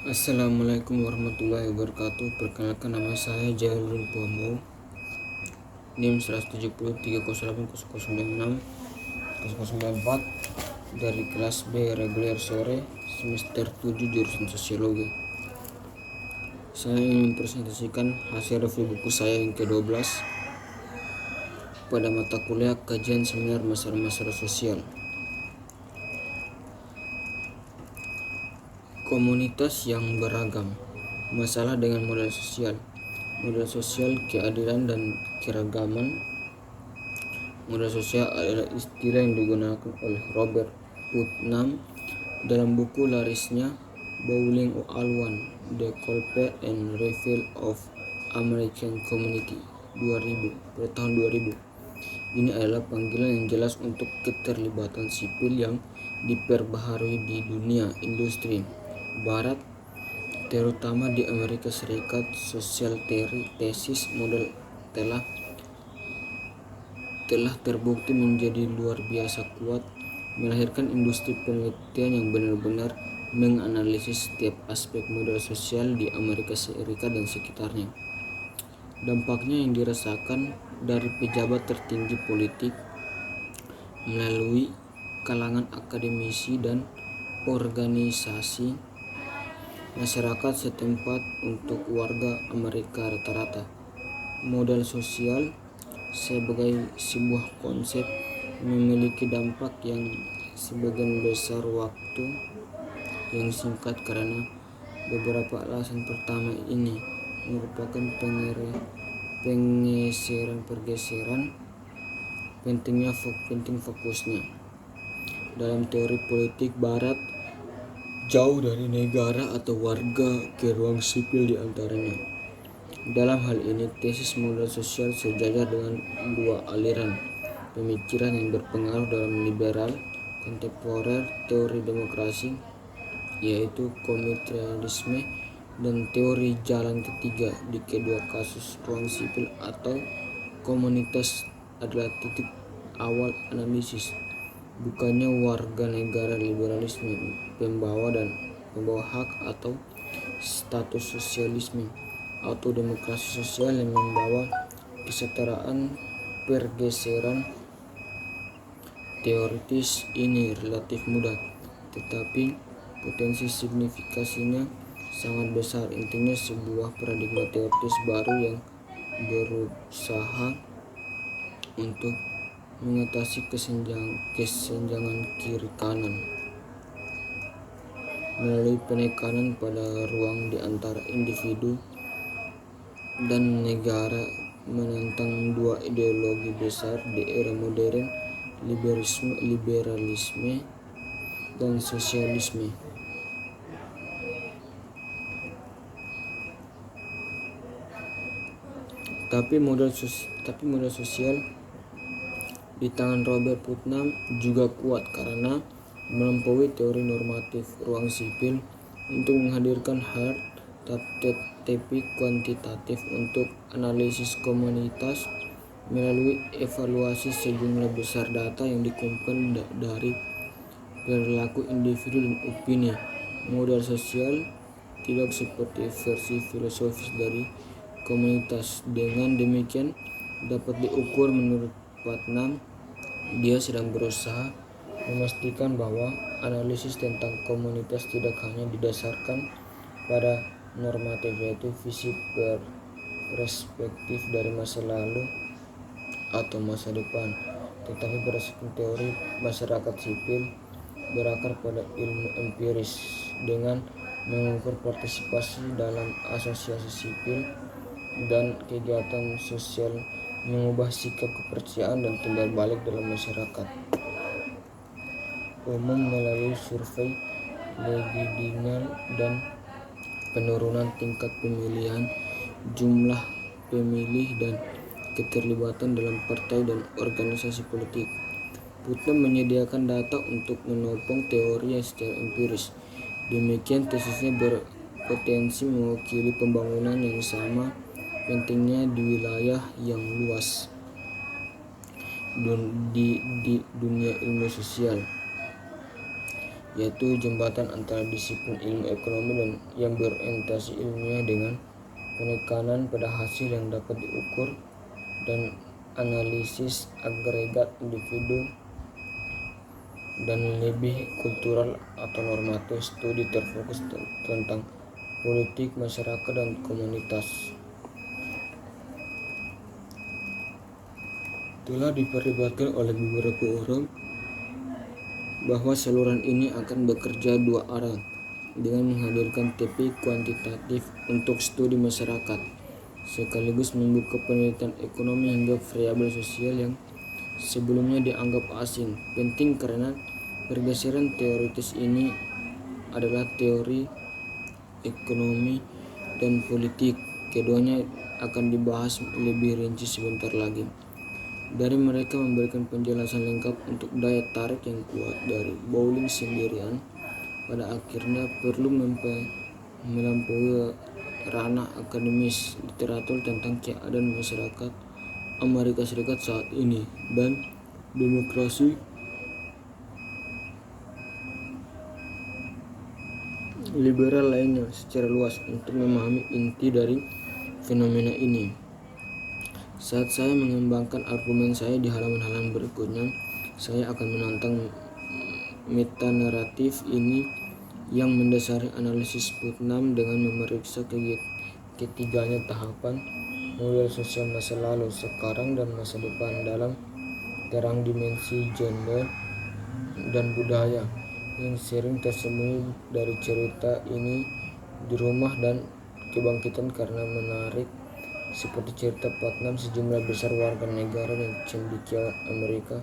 Assalamualaikum warahmatullahi wabarakatuh. Perkenalkan, nama saya Jailul Pomo, NIM 17030809094 dari kelas B reguler sore semester 7 jurusan Sosiologi. Saya ingin mempresentasikan hasil review buku saya yang ke-12 pada mata kuliah kajian seminar masalah-masalah sosial. Komunitas yang beragam, masalah dengan model sosial, keadilan dan keragaman. Model sosial adalah istilah yang digunakan oleh Robert Putnam dalam buku larisnya Bowling Alwan, The Culture and Reveal of American Community 2000 pada tahun 2000. Ini adalah panggilan yang jelas untuk keterlibatan sipil yang diperbaharui di dunia industri Barat, terutama di Amerika Serikat. Social tesis model telah terbukti menjadi luar biasa kuat, melahirkan industri penelitian yang benar-benar menganalisis setiap aspek model sosial di Amerika Serikat dan sekitarnya. Dampaknya yang dirasakan dari pejabat tertinggi politik melalui kalangan akademisi dan organisasi masyarakat setempat untuk warga Amerika rata-rata. Modal sosial sebagai sebuah konsep memiliki dampak yang sebagian besar waktu yang singkat karena beberapa alasan. Pertama, ini merupakan pergeseran penting fokusnya dalam teori politik Barat jauh dari negara atau warga ke ruang sipil di antaranya. Dalam hal ini, tesis modal sosial sejajar dengan dua aliran pemikiran yang berpengaruh dalam liberal kontemporer teori demokrasi, yaitu komunitarisme, dan teori jalan ketiga. Di kedua kasus, ruang sipil atau komunitas adalah titik awal analisis, bukannya warga negara. Liberalisme pembawa hak atau status sosialisme atau demokrasi sosial yang membawa kesetaraan. Pergeseran teoritis ini relatif mudah, tetapi potensi signifikasinya sangat besar. Intinya, sebuah paradigma teoritis baru yang berusaha untuk mengatasi kesenjangan kiri kanan melalui penekanan pada ruang di antara individu dan negara, menentang dua ideologi besar di era modern, liberalisme dan sosialisme. Tapi modal sosial di tangan Robert Putnam juga kuat karena melampaui teori normatif ruang sipil untuk menghadirkan hard tapi kuantitatif untuk analisis komunitas melalui evaluasi sejumlah besar data yang dikumpulkan dari perilaku individu dan opini. Modal sosial tidak seperti versi filosofis dari komunitas. Dengan demikian dapat diukur menurut Putnam, dia sedang berusaha memastikan bahwa analisis tentang komunitas tidak hanya didasarkan pada normatif, yaitu visi perspektif dari masa lalu atau masa depan, tetapi berdasarkan teori masyarakat sipil berakar pada ilmu empiris dengan mengukur partisipasi dalam asosiasi sipil dan kegiatan sosial, mengubah sikap, kepercayaan, dan timbal balik dalam masyarakat umum melalui survei longitudinal dan penurunan tingkat pemilihan, jumlah pemilih, dan keterlibatan dalam partai dan organisasi politik. Putnam menyediakan data untuk menopang teorinya secara empiris. Demikian, tesisnya berpotensi mewakili pembangunan yang sama pentingnya di wilayah yang luas di dunia ilmu sosial, yaitu jembatan antara disiplin ilmu ekonomi dan yang berorientasi ilmiah dengan penekanan pada hasil yang dapat diukur dan analisis agregat individu dan lebih kultural atau normatif. Studi terfokus tentang politik, masyarakat, dan komunitas. Telah diperdebatkan oleh beberapa orang bahwa saluran ini akan bekerja dua arah dengan menghadirkan TP kuantitatif untuk studi masyarakat sekaligus membuka penelitian ekonomi hingga variabel sosial yang sebelumnya dianggap asing. Penting karena pergeseran teoritis ini adalah teori ekonomi dan politik. Keduanya akan dibahas lebih rinci sebentar lagi. Dari mereka memberikan penjelasan lengkap untuk daya tarik yang kuat dari Bowling sendirian pada akhirnya perlu melampaui ranah akademis literatur tentang keadaan masyarakat Amerika Serikat saat ini dan demokrasi liberal lainnya secara luas untuk memahami inti dari fenomena ini. Saat saya mengembangkan argumen saya di halaman-halaman berikutnya, saya akan menantang metanaratif ini yang mendasari analisis Putnam dengan memeriksa ketiganya tahapan model sosial masa lalu, sekarang, dan masa depan dalam terang dimensi gender dan budaya yang sering tersembunyi dari cerita ini di Rumah dan Kebangkitan karena menarik. Seperti cerita Putnam, sejumlah besar warga negara dan cendekiawan Amerika,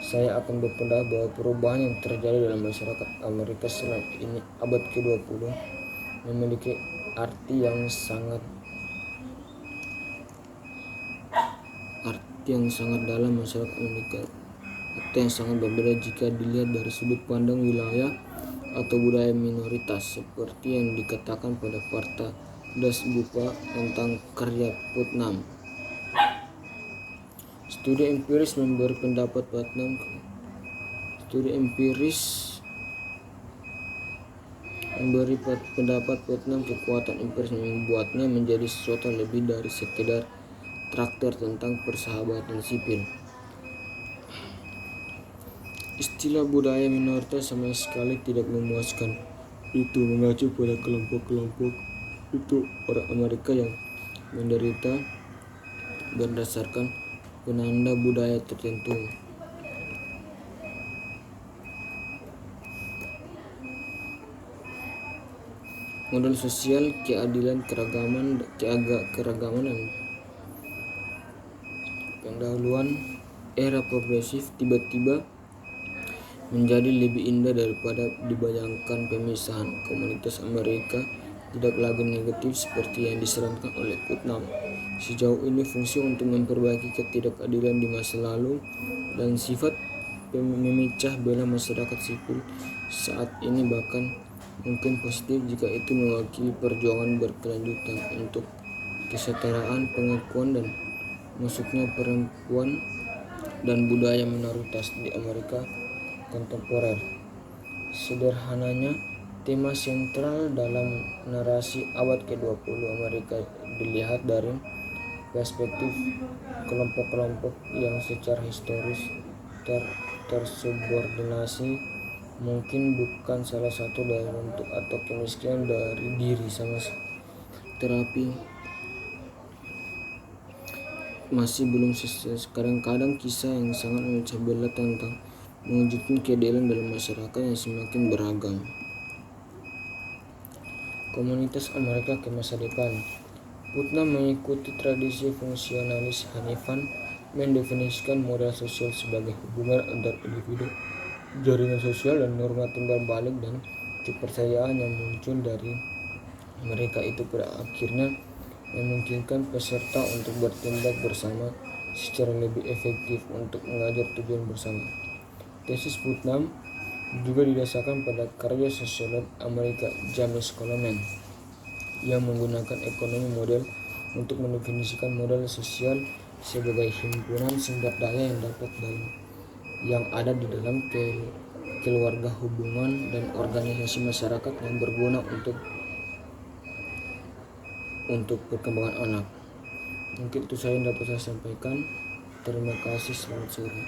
saya akan berpendapat bahwa perubahan yang terjadi dalam masyarakat Amerika setelah ini abad ke-20 memiliki arti yang sangat dalam masyarakat Amerika, atau yang sangat berbeda jika dilihat dari sudut pandang wilayah atau budaya minoritas, seperti yang dikatakan pada Varta Dasgupta tentang karya Putnam. Studi empiris memberi pendapat Putnam. Studi empiris memberi pendapat Putnam kekuatan empiris membuatnya menjadi sesuatu lebih dari sekedar traktor tentang persahabatan sipil. Istilah budaya minoritas sama sekali tidak memuaskan. Itu mengacu pada kelompok-kelompok itu orang Amerika yang menderita berdasarkan penanda budaya tertentu. Model sosial, keadilan, keragaman dan pendahuluan era progresif tiba-tiba menjadi lebih indah daripada dibayangkan. Pemisahan komunitas Amerika tidak lagi negatif seperti yang disarankan oleh Putnam. Sejauh ini fungsi untuk memperbaiki ketidakadilan di masa lalu dan sifat memecah belah masyarakat sipil saat ini bahkan mungkin positif jika itu mewakili perjuangan berkelanjutan untuk kesetaraan, pengakuan, dan masuknya perempuan dan budaya minoritas di Amerika kontemporer. Sederhananya, tema sentral dalam narasi abad ke-20 Amerika dilihat dari perspektif kelompok-kelompok yang secara historis tersubordinasi, mungkin bukan salah satu dari bentuk atau kemiskinan dari diri sama terapi masih belum selesai. Kadang-kadang kisah yang sangat memecah belah tentang mewujudkan keadilan dalam masyarakat yang semakin beragam. Komunitas Amerika ke masa depan. Putnam mengikuti tradisi fungsionalis Hanifan, mendefinisikan modal sosial sebagai hubungan antar individu, jaringan sosial, dan norma timbal balik dan kepercayaan yang muncul dari mereka itu pada akhirnya memungkinkan peserta untuk bertindak bersama secara lebih efektif untuk mengajar tujuan bersama. Tesis Putnam juga didasarkan pada karya sosiolog Amerika James Coleman yang menggunakan ekonomi model untuk mendefinisikan modal sosial sebagai himpunan sumber daya yang ada di dalam keluarga, hubungan, dan organisasi masyarakat yang berguna untuk perkembangan anak. Mungkin itu saya yang dapat saya sampaikan. Terima kasih, selamat sore.